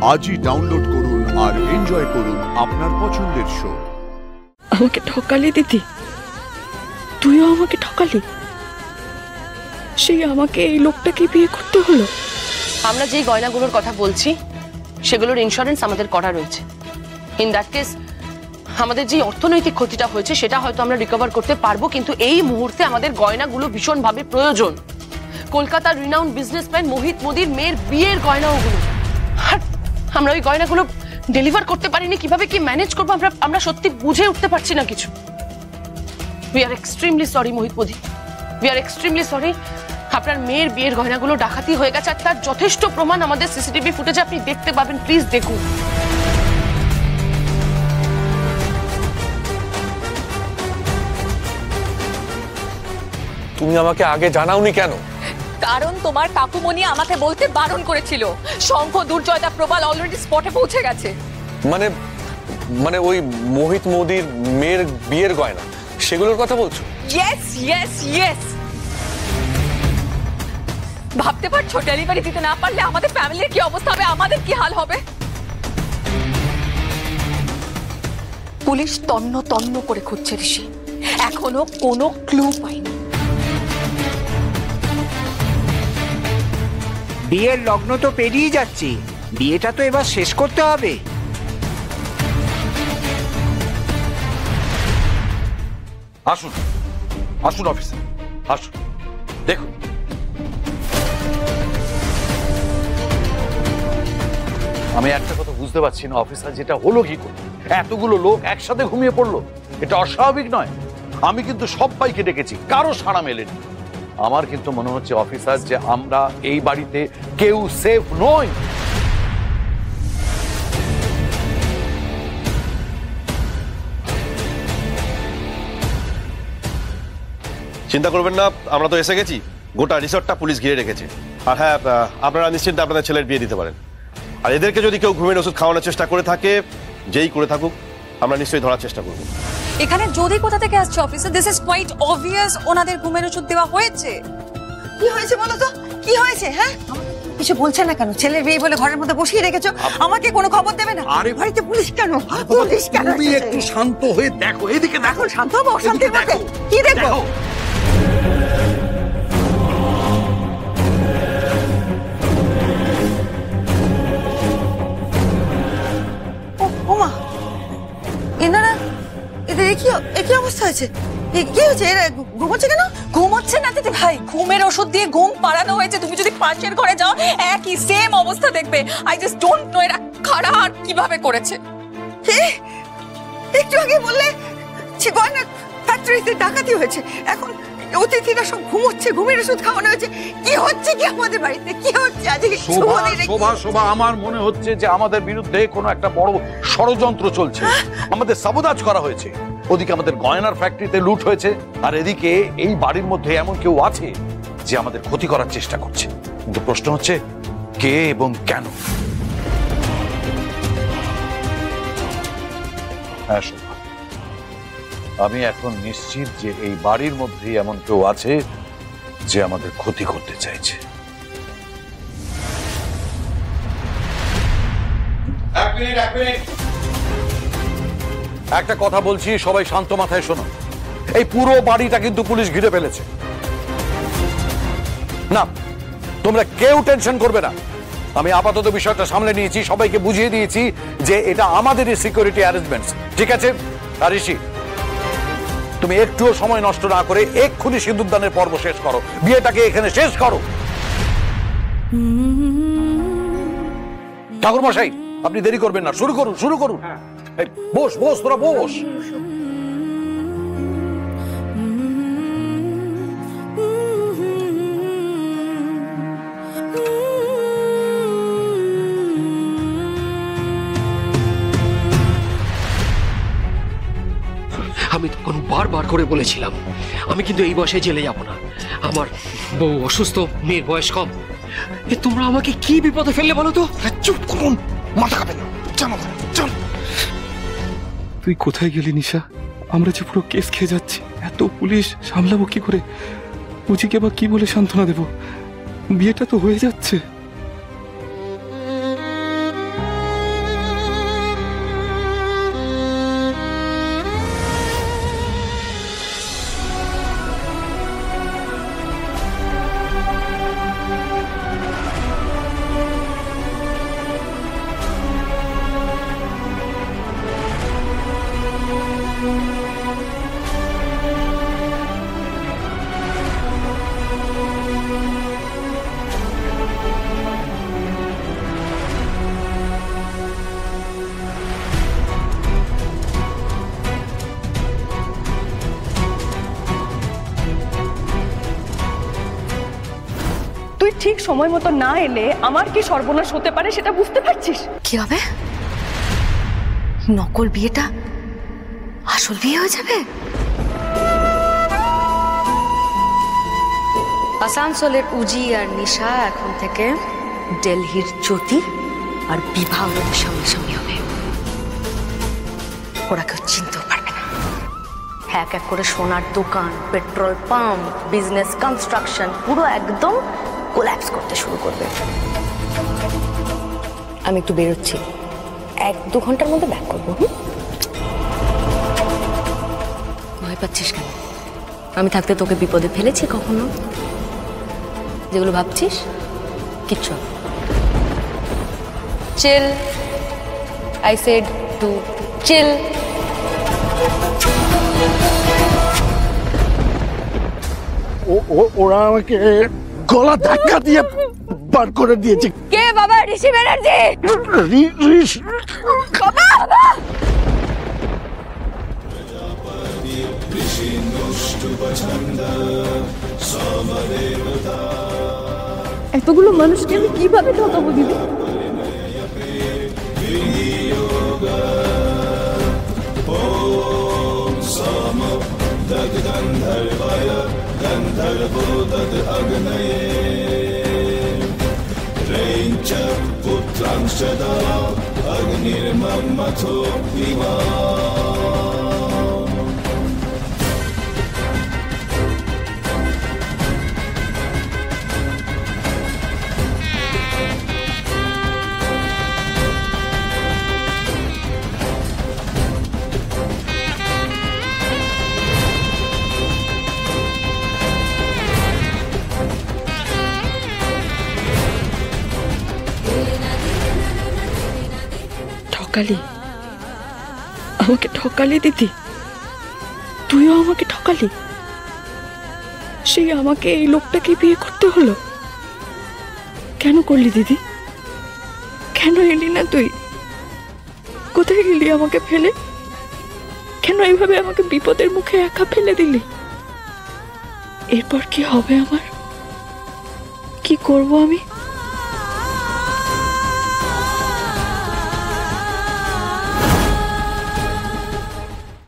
আজই ডাউনলোড করুন আর এনজয় করুন আপনার পছন্দের শো। আমাকে ঠকালি দিদি, তুইও আমাকে ঠকালি। সেই আমাকে এই লোকটাকে বিয়ে করতে হলো। আমরা যেই গয়নাগুলোর কথা বলছি সেগুলোর ইন্স্যুরেন্স আমাদের করা রয়েছে। ইন দ্যাট কেস আমাদের যে অর্থনৈতিক ক্ষতিটা হয়েছে সেটা হয়তো আমরা রিকভার করতে পারবো, কিন্তু এই মুহূর্তে আমাদের গয়নাগুলো ভীষণভাবে প্রয়োজন। কলকাতার রিনাউন্ড বিজনেসম্যান মোহিত মোদির মেয়ের বিয়ের গয়না ওগুলো, আর আমরা ওই গয়নাগুলো ডেলিভার করতে পারিনি। কিভাবে কি ম্যানেজ করবো আমরা সত্যি বুঝে উঠতে পারছি না কিছু। We are extremely sorry Mohit Modi, we are extremely sorry. আপনার মেয়ের বিয়ের গয়নাগুলো ডাকাতি হয়ে গেছে, আর তার যথেষ্ট প্রমাণ আমাদের সিসিটিভি ফুটেজে আপনি দেখতে পাবেন। প্লিজ দেখুন। তুমি আমাকে আগে জানাওনি কেন? কারণ তোমার কাকুমণি আমাকে বলতে বারণ করেছিল। শঙ্খ, দুর্জয়দা, প্রবাল অলরেডি স্পটে পৌঁছে গেছে। মানে মানে ওই মোহিত মোদির মেয়ের বিয়ের গয়না সেগুলোর কথা বলছো? Yes yes yes. ভাবতে পারছো ডেলিভারি দিতে না পারলে আমাদের ফ্যামিলির কি অবস্থা হবে, আমাদের কি হাল হবে? পুলিশ তন্ন তন্ন করে খুঁজছে ঋষি, এখনো কোনো ক্লু পায়নি। বিয়ের লগ্ন তো পেরিয়ে যাচ্ছে, বিয়েটা তো এবার শেষ করতে হবে। আসুন আসুন অফিসার, আসুন দেখুন। আমি একটা কথা বুঝতে পারছি না অফিসার, যেটা হলো কি করে এতগুলো লোক একসাথে ঘুমিয়ে পড়লো? এটা অস্বাভাবিক নয়। আমি কিন্তু সবাইকে ডেকেছি, কারো সাড়া মেলেনি। আমার কিন্তু মনে হচ্ছে অফিসার যে আমরা এই বাড়িতে কেউ সেফ নই। চিন্তা করবেন না, আমরা তো এসে গেছি। গোটা রিসর্টটা পুলিশ ঘিরে রেখেছে। আর হ্যাঁ, আপনারা নিশ্চিন্তে আপনাদের ছেলের বিয়ে দিতে পারেন। আর এদেরকে যদি কেউ ঘুমের ওষুধ খাওয়ানোর চেষ্টা করে থাকে, যেই করে থাকুক, আমরা নিশ্চয়ই ধরার চেষ্টা করব। এখানে যদি কোথা থেকে আসছে officer, this is quite obvious ওনাদের ঘুমের ওষুধ দেওয়া হয়েছে। কি হয়েছে বলো তো, কি হয়েছে? হ্যাঁ, কিছু বলছে না কেন? ছেলের বিয়ে বলে ঘরের মধ্যে বসিয়ে রেখেছো, আমাকে কোনো খবর দেবে না? আরে বাড়িতে পুলিশ কেন? পুলিশ কেন? তুমি একটু শান্ত হয়ে দেখো, এদিকে দেখো। এখন শান্ত হবো? অশান্তির মধ্যে কি দেখো? ওমা, এনারা এদের একই অবস্থা হয়েছে। কি হয়েছে? এরা ঘুমোচ্ছে কেন? ঘুমোচ্ছে না দিদি ভাই, ঘুমের ওষুধ দিয়ে ঘুম পাড়ানো হয়েছে। তুমি যদি পাশের ঘরে যাও একই সেম অবস্থা দেখবে। আই জাস্ট ডোন্ট নো এরা কারা আর কিভাবে করেছে। একটু আগে বললে গয়না ফ্যাক্টরিতে ডাকাতি হয়েছে, এখন অতিথিরা সব ঘুমোচ্ছে, ঘুমের ওষুধ খাওয়ানো হয়েছে। কি হচ্ছে কি আমাদের বাড়িতে? কি হচ্ছে আজকে? শোভা, আমার মনে হচ্ছে যে আমাদের বিরুদ্ধে কোনো একটা বড় ষড়যন্ত্র চলছে। আমাদের সাবোতাজ করা হয়েছে। ওদিকে আমাদের গয়নার ফ্যাক্টরিতে লুট হয়েছে, আর এদিকে এই বাড়ির মধ্যে এমন কেউ আছে যে আমাদের ক্ষতি করার চেষ্টা করছে। কিন্তু প্রশ্ন হচ্ছে কে এবং কেন? হ্যাঁ শোভা, আমি এখন নিশ্চিত যে এই বাড়ির মধ্যে এমন কেউ আছে যে আমাদের ক্ষতি করতে চাইছে। একটা কথা বলছি, সবাই শান্ত মাথায় শোনো। এই পুরো বাড়িটা কিন্তু পুলিশ ঘিরে ফেলেছে। না, তোমরা কেউ টেনশন করবে না। আমি আপাতত বিষয়টা সামলে নিয়েছি, সবাইকে বুঝিয়ে দিয়েছি যে এটা আমাদেরই সিকিউরিটি অ্যারেঞ্জমেন্টস, ঠিক আছে? আর ঋষি, তুমি একটুও সময় নষ্ট না করে এক্ষুনি সিঁদুরদানের পর্ব শেষ করো, বিয়েটাকে এখানে শেষ করো। ঠাকুর মশাই, আপনি দেরি করবেন না, শুরু করুন, শুরু করুন। বস বস, তোরা বস। আমি তখন বারবার করে বলেছিলাম আমি কিন্তু এই বয়সে জেলে যাব না। আমার বউ অসুস্থ, মেয়ের বয়স কম। তোমরা আমাকে কি বিপদে ফেললে বলো তো? চুপ করুন, মাথা খাবেন না। চল চল। তুই কোথায় গেলি নিশা? আমরা যে পুরো কেস খেয়ে যাচ্ছি, এত পুলিশ সামলাবো কি করে? পুজিকে বা কি বলে সান্ত্বনা দেব? বিয়েটা তো হয়ে যাচ্ছে। ঠিক সময় মতো না এলে আমার কি সর্বনাশ হতে পারে সেটা বুঝতে পারছিস? কি হবে? নকল বিয়েটা আসল বিয়ে হয়ে যাবে? আসানসোলের উজি আর নিশা এখন থেকে দিল্লির জ্যোতি আর বিবাহ সামনাসামনি হবে। ওরা কেউ চিনতেও পারবে না। এক এক করে সোনার দোকান, পেট্রোল পাম্প, বিজনেস, কনস্ট্রাকশন পুরো একদম কোল্যাপস করতে শুরু করবে। আমি একটু বেরোচ্ছি, 1-2 ঘন্টার মধ্যে ব্যাক করবো। ভয় পাচ্ছিস কেন? আমি থাকতে তোকে বিপদে ফেলেছি কখনো? যেগুলো ভাবছিস কিচ্ছু। চিল, আই সেড টু চিল। ওরা আমাকে গলা ধাক্কা দিয়ে বার করে দিয়েছে। কে বাবা? ঋষি ব্যানার্জি। বাবা এতগুলো মানুষকে আমি কিভাবে ঠকাবো দিদি? ঠকালি, আমাকে ঠকালি দিদি, তুইও আমাকে ঠকালি। সেই আমাকে এই লোকটাকে বিয়ে করতে হলো। কেন করলি দিদি? কেন এলি না তুই? কোথায় গেলি আমাকে ফেলে? কেন এইভাবে আমাকে বিপদের মুখে একা ফেলে দিলি? এরপর কি হবে আমার? কি করব আমি?